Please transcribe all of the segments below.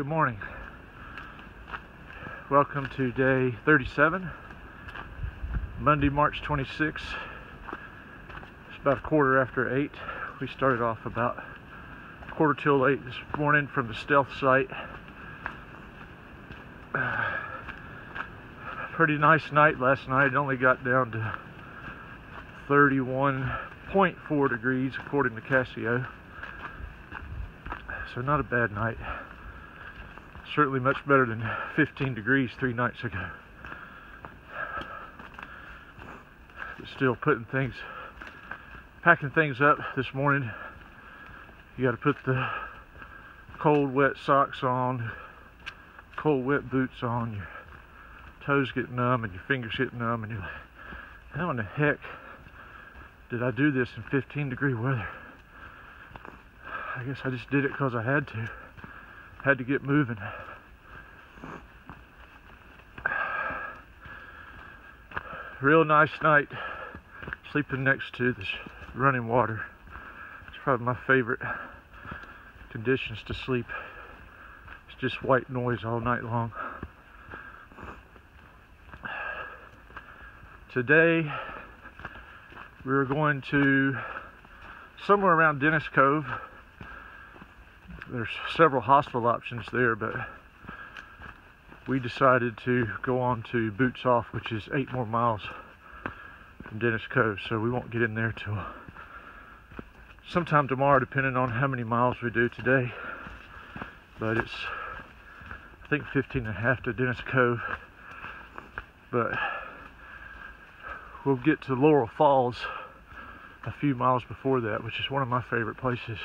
Good morning. Welcome to day 37, Monday, March 26th. It's about 8:15. We started off about 8:45 this morning from the stealth site. Pretty nice night last night. It only got down to 31.4 degrees according to Casio. So not a bad night. Certainly much better than 15 degrees 3 nights ago. But still packing things up this morning. You got to put the cold wet socks on, cold wet boots on, your toes get numb and your fingers get numb, and you're like, how in the heck did I do this in 15-degree weather? I guess I just did it because I had to get moving. Real nice night sleeping next to this running water. It's probably my favorite conditions to sleep. It's just white noise all night long. Today we're going to somewhere around Dennis Cove. There's several hostel options there, but we decided to go on to Boots Off, which is 8 more miles from Dennis Cove, so we won't get in there till sometime tomorrow, depending on how many miles we do today. But it's, I think, 15.5 to Dennis Cove. But we'll get to Laurel Falls a few miles before that, which is one of my favorite places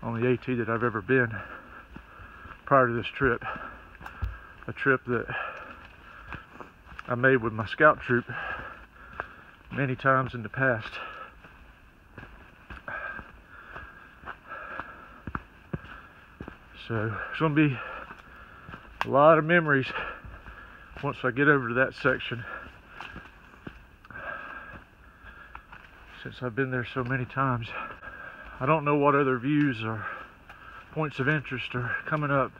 on the AT that I've ever been prior to this trip. A trip that I made with my scout troop many times in the past. So there's going to be a lot of memories once I get over to that section, since I've been there so many times. I don't know what other views or points of interest are coming up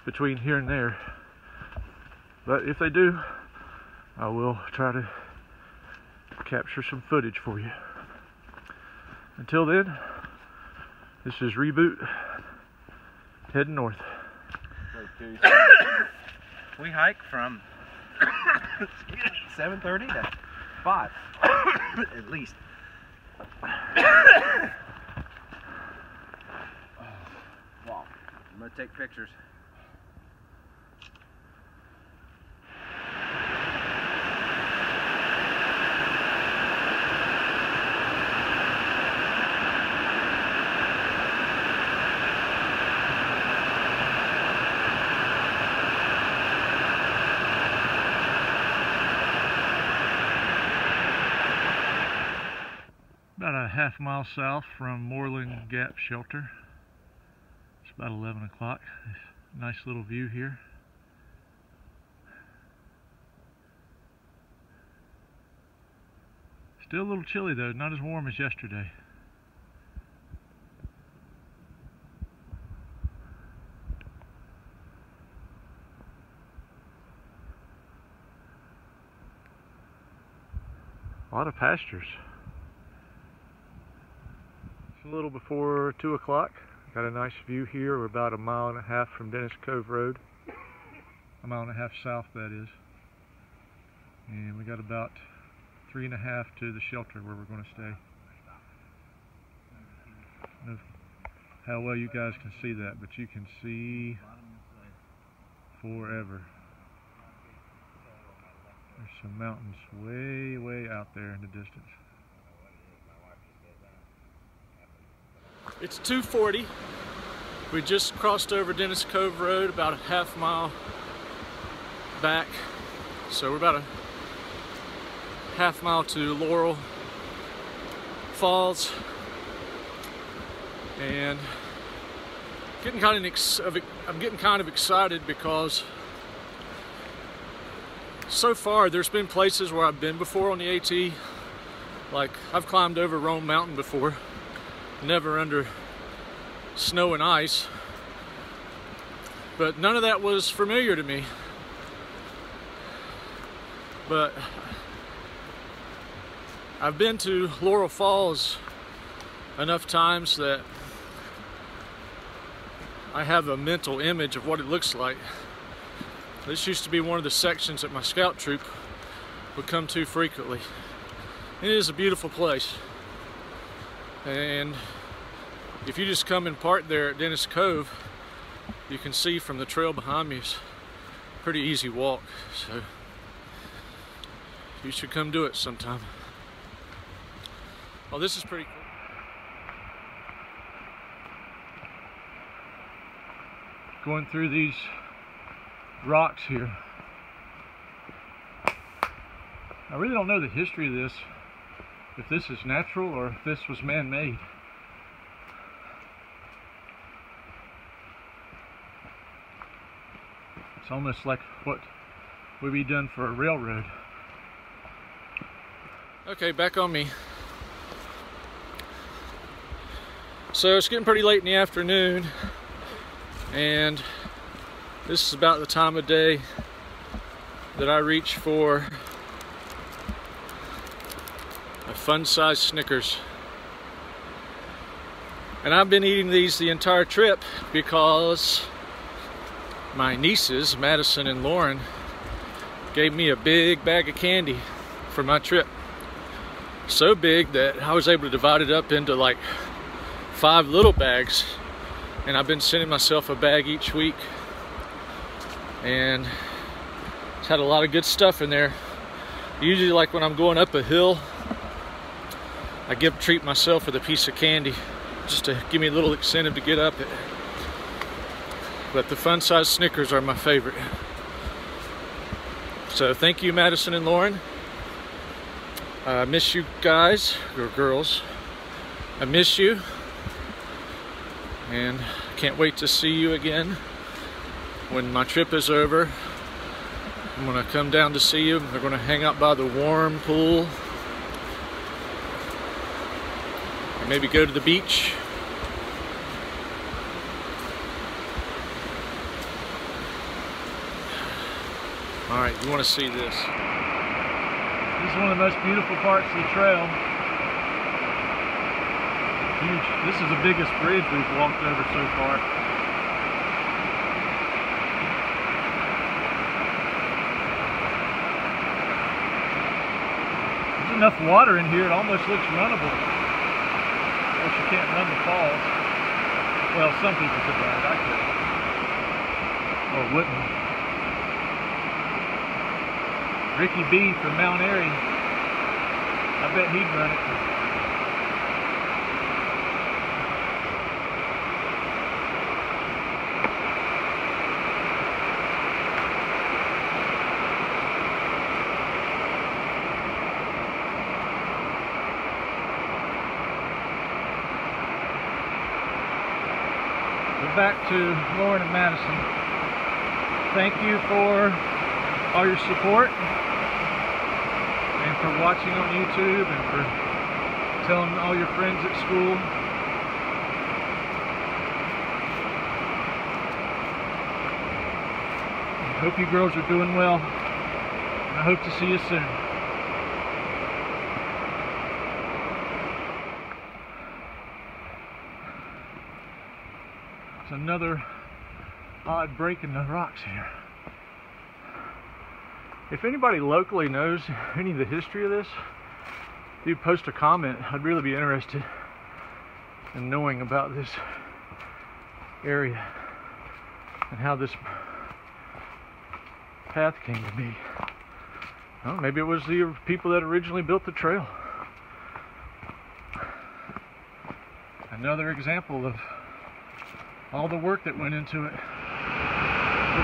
between here and there, but if they do, I will try to capture some footage for you. Until then, this is Reboot, heading north. We hike from 7:30 to 5 at least. Wow, I'm gonna take pictures. About a half mile south from Moreland Gap Shelter. It's about 11 o'clock. Nice little view here. Still a little chilly though, not as warm as yesterday. A lot of pastures. A little before 2 o'clock. Got a nice view here. We're about 1.5 miles from Dennis Cove Road. 1.5 miles south, that is. And we got about 3.5 to the shelter where we're going to stay. I don't know how well you guys can see that, but you can see forever. There's some mountains way, way out there in the distance. It's 2:40. We just crossed over Dennis Cove Road about a half mile back. So we're about a half mile to Laurel Falls. And I'm getting kind of excited because so far there's been places where I've been before on the AT. Like I've climbed over Rome Mountain before. Never under snow and ice, But none of that was familiar to me. But I've been to Laurel Falls enough times that I have a mental image of what it looks like. This used to be one of the sections that my scout troop would come to frequently. It is a beautiful place. And if you just come and park there at Dennis Cove, you can see from the trail behind me, it's a pretty easy walk. So you should come do it sometime. Oh, this is pretty cool. Going through these rocks here. I really don't know the history of this, if this is natural or if this was man-made. It's almost like what would be done for a railroad. Okay, back on me. So it's getting pretty late in the afternoon, and this is about the time of day that I reach for a fun-sized Snickers. And I've been eating these the entire trip because my nieces, Madison and Lauren, gave me a big bag of candy for my trip. So big that I was able to divide it up into like 5 little bags, and I've been sending myself a bag each week, and it's had a lot of good stuff in there. Usually, like when I'm going up a hill, I treat myself with a piece of candy just to give me a little incentive to get up it. But the fun-sized Snickers are my favorite. So thank you, Madison and Lauren. I miss you guys, or girls. I miss you. And can't wait to see you again when my trip is over. I'm gonna come down to see you. We're gonna hang out by the warm pool. And maybe go to the beach. All right, you wanna see this. This is one of the most beautiful parts of the trail. Huge. This is the biggest bridge we've walked over so far. There's enough water in here, it almost looks runnable. Of course, you can't run the falls. Well, some people could run it, I could. Or wouldn't. Ricky B from Mountaineer, I bet he'd run it. We're back to Lauren and Madison. Thank you for all your support, and for watching on YouTube, and for telling all your friends at school. I hope you girls are doing well, and I hope to see you soon. It's another odd break in the rocks here. If anybody locally knows any of the history of this, if you post a comment, I'd really be interested in knowing about this area and how this path came to be. Well, maybe it was the people that originally built the trail. Another example of all the work that went into it.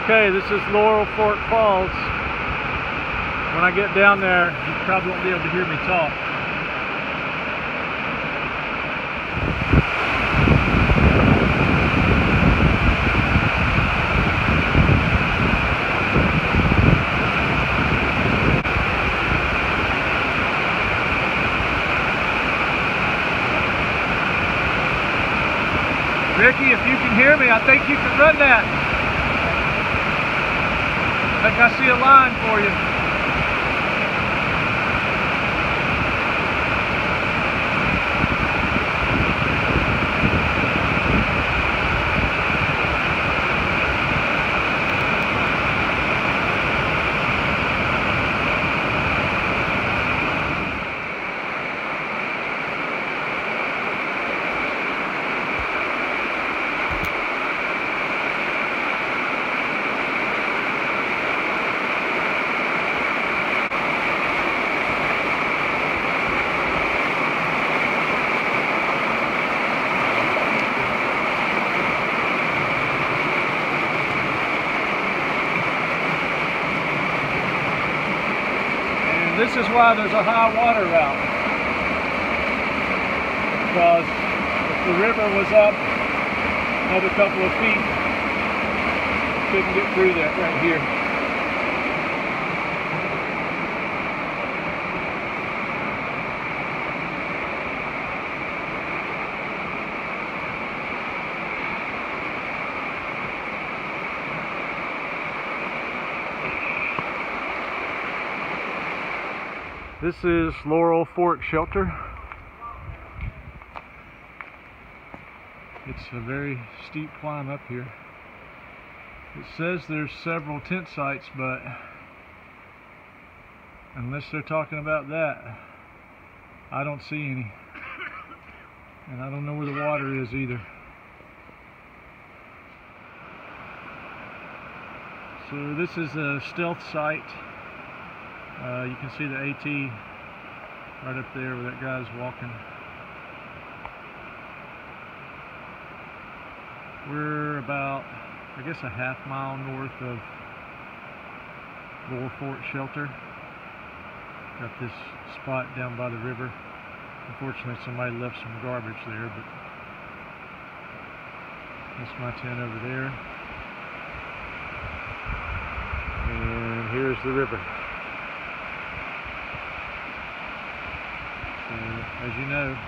Okay, this is Laurel Falls. When I get down there, you probably won't be able to hear me talk. Ricky, if you can hear me, I think you can run that. I think I see a line for you. This is why there's a high water route, because if the river was up another couple of feet, couldn't get through that right here. This is Laurel Fork Shelter. It's a very steep climb up here. It says there's several tent sites, but unless they're talking about that, I don't see any. And I don't know where the water is either. So this is a stealth site. You can see the AT right up there where that guy's walking. We're about, I guess, a half mile north of Laurel Fork Shelter. Got this spot down by the river. Unfortunately, somebody left some garbage there, but that's my tent over there. And here's the river. As you know,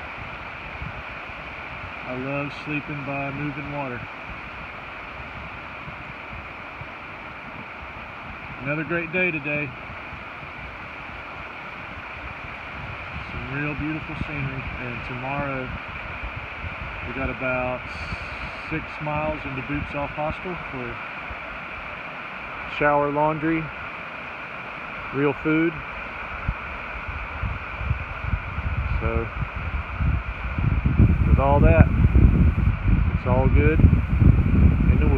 I love sleeping by moving water. Another great day today. Some real beautiful scenery. And tomorrow we got about 6 miles into Boots Off Hostel for shower, laundry, real food. So, with all that, it's all good in the